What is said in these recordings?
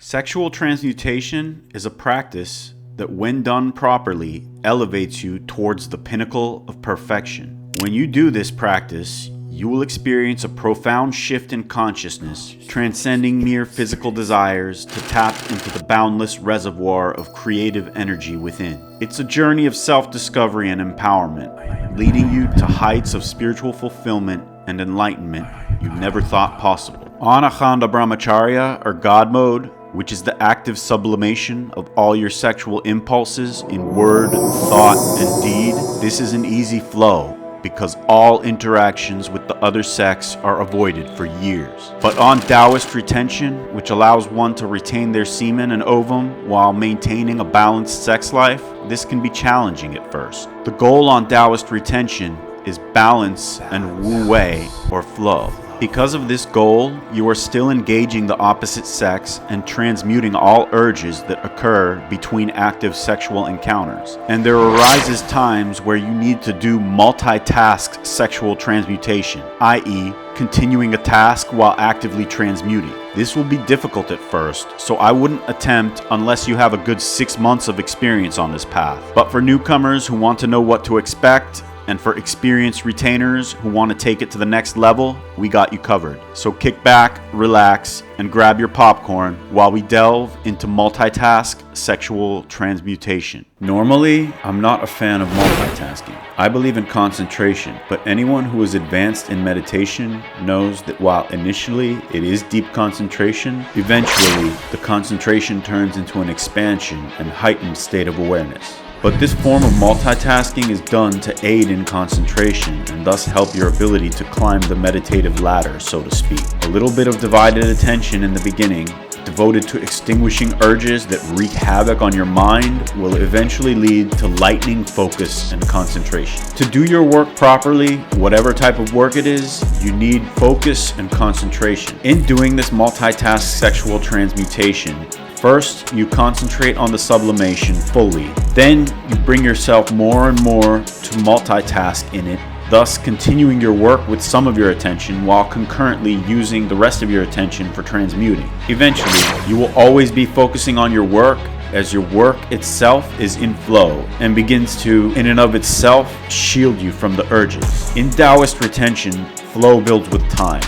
Sexual transmutation is a practice that, when done properly, elevates you towards the pinnacle of perfection. When you do this practice, you will experience a profound shift in consciousness, transcending mere physical desires to tap into the boundless reservoir of creative energy within. It's a journey of self-discovery and empowerment, leading you to heights of spiritual fulfillment and enlightenment you never thought possible. On Akhanda Brahmacharya, or God mode, which is the active sublimation of all your sexual impulses in word, thought, and deed, this is an easy flow because all interactions with the other sex are avoided for years. But on Daoist retention, which allows one to retain their semen and ovum while maintaining a balanced sex life, this can be challenging at first. The goal on Daoist retention is balance and wu wei, or flow. Because of this goal, you are still engaging the opposite sex and transmuting all urges that occur between active sexual encounters. And there arises times where you need to do multitask sexual transmutation, i.e., continuing a task while actively transmuting. This will be difficult at first, so I wouldn't attempt unless you have a good 6 months of experience on this path. But for newcomers who want to know what to expect, and for experienced retainers who want to take it to the next level, we got you covered. So kick back, relax, and grab your popcorn while we delve into multitask sexual transmutation. Normally, I'm not a fan of multitasking. I believe in concentration, but anyone who is advanced in meditation knows that while initially it is deep concentration, eventually the concentration turns into an expansion and heightened state of awareness. But this form of multitasking is done to aid in concentration and thus help your ability to climb the meditative ladder, so to speak. A little bit of divided attention in the beginning, devoted to extinguishing urges that wreak havoc on your mind, will eventually lead to lightening focus and concentration. To do your work properly, whatever type of work it is, you need focus and concentration. In doing this multitask sexual transmutation, first, you concentrate on the sublimation fully. Then, you bring yourself more and more to multitask in it, thus continuing your work with some of your attention while concurrently using the rest of your attention for transmuting. Eventually, you will always be focusing on your work as your work itself is in flow and begins to, in and of itself, shield you from the urges. In Daoist retention, flow builds with time.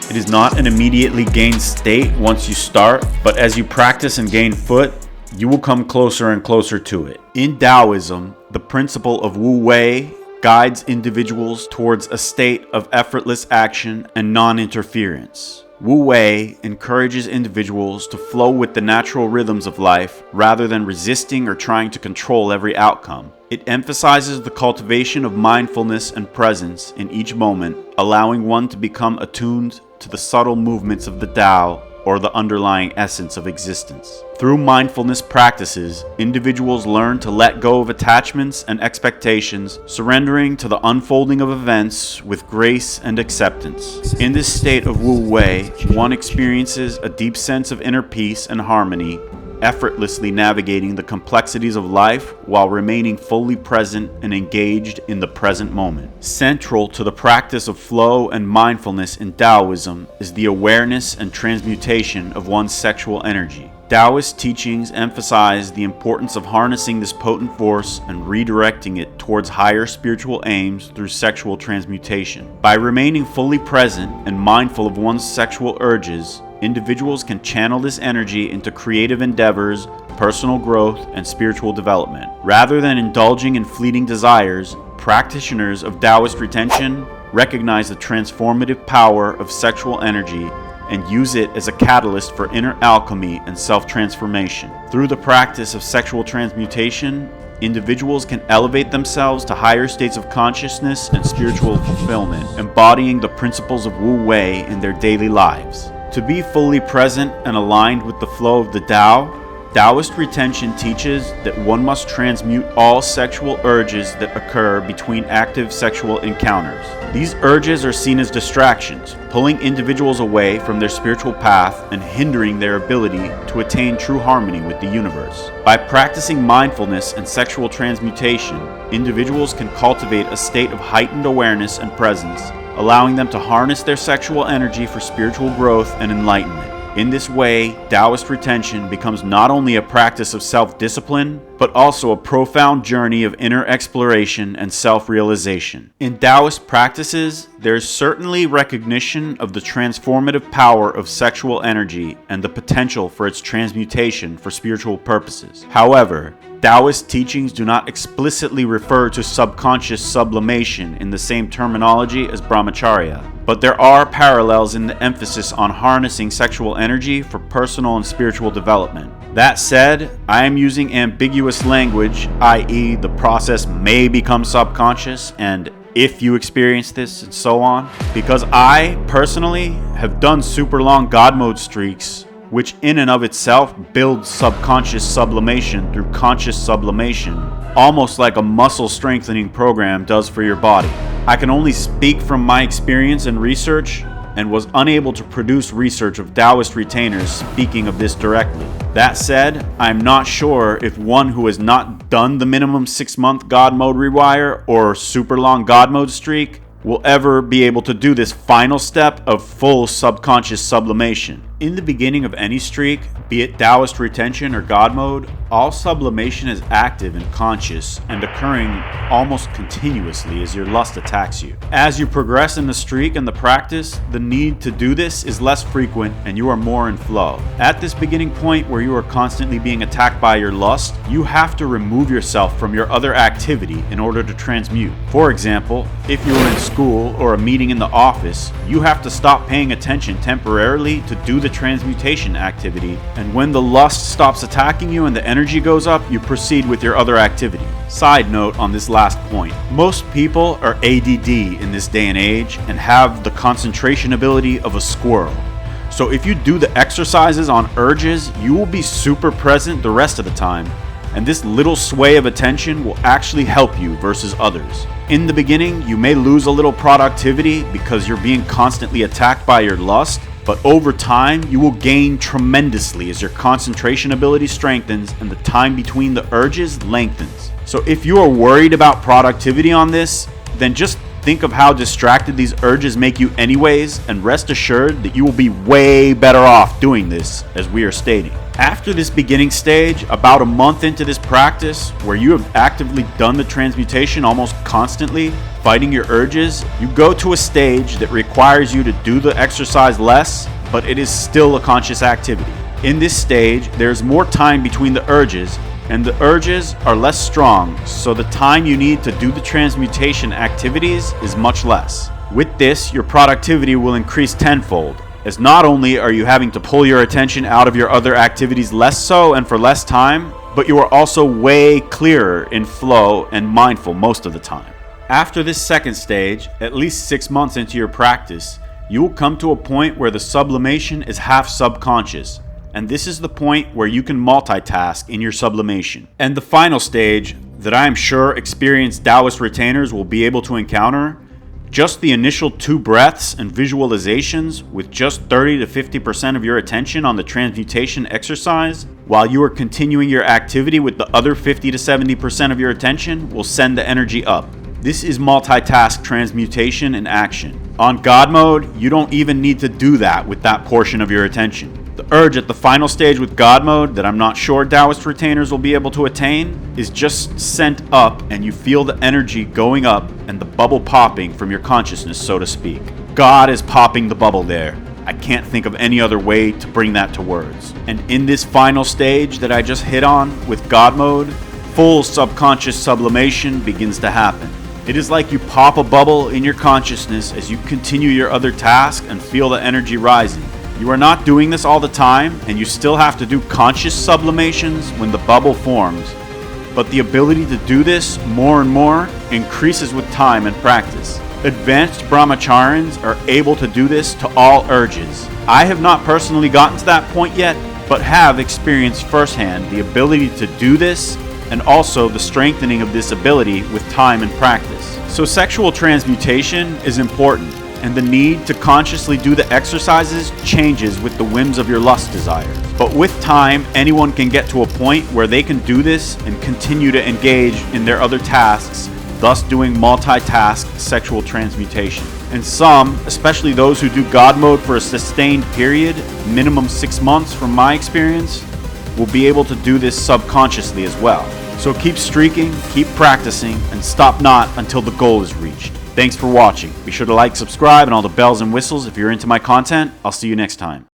It is not an immediately gained state once you start, but as you practice and gain foot, you will come closer and closer to it. In Taoism, the principle of wu wei guides individuals towards a state of effortless action and non-interference. Wu wei encourages individuals to flow with the natural rhythms of life rather than resisting or trying to control every outcome. It emphasizes the cultivation of mindfulness and presence in each moment, allowing one to become attuned to the subtle movements of the Tao, or the underlying essence of existence. Through mindfulness practices, individuals learn to let go of attachments and expectations, surrendering to the unfolding of events with grace and acceptance. In this state of wu wei, one experiences a deep sense of inner peace and harmony, effortlessly navigating the complexities of life while remaining fully present and engaged in the present moment. Central to the practice of flow and mindfulness in Taoism is the awareness and transmutation of one's sexual energy. Taoist teachings emphasize the importance of harnessing this potent force and redirecting it towards higher spiritual aims through sexual transmutation. By remaining fully present and mindful of one's sexual urges, individuals can channel this energy into creative endeavors, personal growth, and spiritual development. Rather than indulging in fleeting desires, practitioners of Daoist retention recognize the transformative power of sexual energy and use it as a catalyst for inner alchemy and self-transformation. Through the practice of sexual transmutation, individuals can elevate themselves to higher states of consciousness and spiritual fulfillment, embodying the principles of wu wei in their daily lives. To be fully present and aligned with the flow of the Tao, Daoist retention teaches that one must transmute all sexual urges that occur between active sexual encounters. These urges are seen as distractions, pulling individuals away from their spiritual path and hindering their ability to attain true harmony with the universe. By practicing mindfulness and sexual transmutation, individuals can cultivate a state of heightened awareness and presence, allowing them to harness their sexual energy for spiritual growth and enlightenment. In this way, Taoist retention becomes not only a practice of self-discipline, but also a profound journey of inner exploration and self-realization. In Taoist practices, there's certainly recognition of the transformative power of sexual energy and the potential for its transmutation for spiritual purposes. However, Taoist teachings do not explicitly refer to subconscious sublimation in the same terminology as brahmacharya, but there are parallels in the emphasis on harnessing sexual energy for personal and spiritual development. That said, I am using ambiguous language, i.e. the process may become subconscious and if you experience this and so on, because I personally have done super long God mode streaks, which in and of itself builds subconscious sublimation through conscious sublimation, almost like a muscle strengthening program does for your body. I can only speak from my experience and research, and was unable to produce research of Taoist retainers speaking of this directly. That said, I'm not sure if one who has not done the minimum 6-month God mode rewire or super long God mode streak will ever be able to do this final step of full subconscious sublimation. In the beginning of any streak, be it Taoist retention or God mode, all sublimation is active and conscious and occurring almost continuously as your lust attacks you. As you progress in the streak and the practice, the need to do this is less frequent and you are more in flow. At this beginning point where you are constantly being attacked by your lust, you have to remove yourself from your other activity in order to transmute. For example, if you are in school or a meeting in the office, you have to stop paying attention temporarily to do the transmutation activity, and when the lust stops attacking you and the energy goes up, you proceed with your other activity. Side note on this last point, most people are ADD in this day and age and have the concentration ability of a squirrel. So if you do the exercises on urges, you will be super present the rest of the time, and this little sway of attention will actually help you versus others. In the beginning, you may lose a little productivity because you're being constantly attacked by your lust, but over time, you will gain tremendously as your concentration ability strengthens and the time between the urges lengthens. So if you are worried about productivity on this, then just think of how distracted these urges make you anyways, and rest assured that you will be way better off doing this, as we are stating. After this beginning stage, about a month into this practice, where you have actively done the transmutation almost constantly, fighting your urges, you go to a stage that requires you to do the exercise less, but it is still a conscious activity. In this stage, there's more time between the urges, and the urges are less strong, so the time you need to do the transmutation activities is much less. With this, your productivity will increase tenfold, as not only are you having to pull your attention out of your other activities less so and for less time, but you are also way clearer in flow and mindful most of the time. After this second stage, at least 6 months into your practice, you will come to a point where the sublimation is half subconscious, and this is the point where you can multitask in your sublimation. And the final stage that I am sure experienced Taoist retainers will be able to encounter, just the initial 2 breaths and visualizations with just 30 to 50% of your attention on the transmutation exercise, while you are continuing your activity with the other 50 to 70% of your attention, will send the energy up. This is multitask transmutation in action. On God mode, you don't even need to do that with that portion of your attention. The urge at the final stage with God mode that I'm not sure Taoist retainers will be able to attain is just sent up, and you feel the energy going up and the bubble popping from your consciousness, so to speak. God is popping the bubble there. I can't think of any other way to bring that to words. And in this final stage that I just hit on with God mode, full subconscious sublimation begins to happen. It is like you pop a bubble in your consciousness as you continue your other task and feel the energy rising. You are not doing this all the time, and you still have to do conscious sublimations when the bubble forms, but the ability to do this more and more increases with time and practice. Advanced brahmacharians are able to do this to all urges. I have not personally gotten to that point yet, but have experienced firsthand the ability to do this and also the strengthening of this ability with time and practice. So sexual transmutation is important, and the need to consciously do the exercises changes with the whims of your lust desires. But with time, anyone can get to a point where they can do this and continue to engage in their other tasks, thus doing multitask sexual transmutation. And some, especially those who do God mode for a sustained period, minimum 6 months from my experience, will be able to do this subconsciously as well. So keep streaking, keep practicing, and stop not until the goal is reached. Thanks for watching. Be sure to like, subscribe, and all the bells and whistles if you're into my content. I'll see you next time.